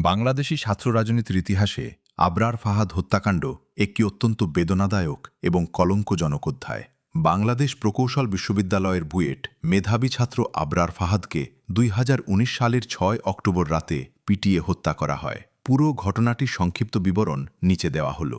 বাংলাদেশী ছাত্র রাজনীতির ইতিহাসে আবরার ফাহাদ হত্যাকাণ্ড একটি অত্যন্ত বেদনাদায়ক এবং কলঙ্কজনক অধ্যায়। বাংলাদেশ প্রকৌশল বিশ্ববিদ্যালয়ের বুয়েট মেধাবী ছাত্র আবরার ফাহাদকে 2019 সালের 6 অক্টোবর রাতে পিটিয়ে হত্যা করা হয়। পুরো ঘটনাটির সংক্ষিপ্ত বিবরণ নিচে দেওয়া হল।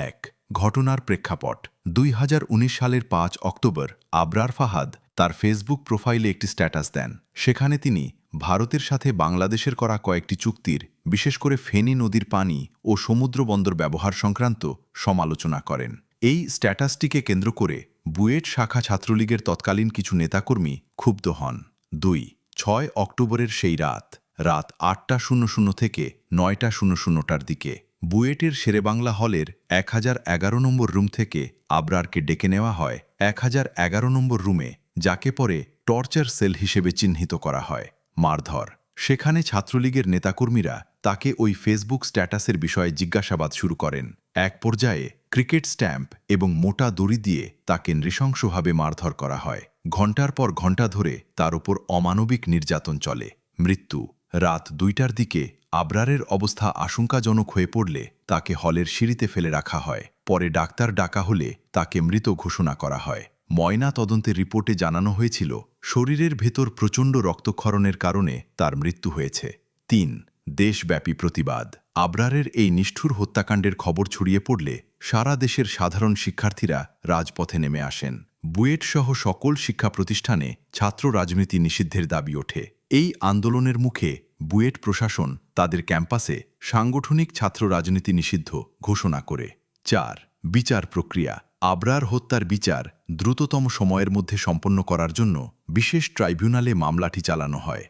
1. ঘটনার প্রেক্ষাপট 2019 সালের 5 অক্টোবর আবরার ফাহাদ তার ফেসবুক প্রোফাইলে একটি স্ট্যাটাস দেন। সেখানে তিনি ভারতের সাথে বাংলাদেশের করা কয়েকটি চুক্তির, বিশেষ করে ফেনী নদীর পানি ও সমুদ্র বন্দর ব্যবহার সংক্রান্ত সমালোচনা করেন। এই স্ট্যাটাসটিকে কেন্দ্র করে বুয়েট শাখা ছাত্রলীগের তৎকালীন কিছু নেতাকর্মী ক্ষুব্ধ হন। 2. 6 অক্টোবরের সেই রাত 8:00 থেকে 9:00টার দিকে বুয়েটের শেরেবাংলা হলের 1011 নম্বর রুম থেকে আবরারকে ডেকে নেওয়া হয় 1011 নম্বর রুমে, যাকে পরে টর্চার সেল হিসেবে চিহ্নিত করা হয়। মারধর। সেখানে ছাত্রলীগের নেতাকর্মীরা তাকে ওই ফেসবুক স্ট্যাটাসের বিষয়ে জিজ্ঞাসাবাদ শুরু করেন। এক পর্যায়ে ক্রিকেট স্ট্যাম্প এবং মোটা দড়ি দিয়ে তাকে নৃশংসভাবে মারধর করা হয়। ঘণ্টার পর ঘণ্টা ধরে তার উপর অমানবিক নির্যাতন চলে। মৃত্যু। রাত 2টার দিকে আবরারের অবস্থা আশঙ্কাজনক হয়ে পড়লে তাকে হলের সিঁড়িতে ফেলে রাখা হয়। পরে ডাক্তার ডাকা হলে তাকে মৃত ঘোষণা করা হয়। ময়না তদন্তের রিপোর্টে জানানো হয়েছিল শরীরের ভেতর প্রচণ্ড রক্তক্ষরণের কারণে তার মৃত্যু হয়েছে। 3. দেশব্যাপী প্রতিবাদ। আবরারের এই নিষ্ঠুর হত্যাকাণ্ডের খবর ছড়িয়ে পড়লে সারা দেশের সাধারণ শিক্ষার্থীরা রাজপথে নেমে আসেন। বুয়েট সহ সকল শিক্ষা প্রতিষ্ঠানে ছাত্র রাজনীতি নিষিদ্ধের দাবি ওঠে। এই আন্দোলনের মুখে বুয়েট প্রশাসন তাদের ক্যাম্পাসে সাংগঠনিক ছাত্র রাজনীতি নিষিদ্ধ ঘোষণা করে। 4. বিচার প্রক্রিয়া। আবরার হত্যার বিচার দ্রুততম সময়ের মধ্যে সম্পন্ন করার জন্য বিশেষ ট্রাইব্যুনালে মামলাটি চালানো হয়।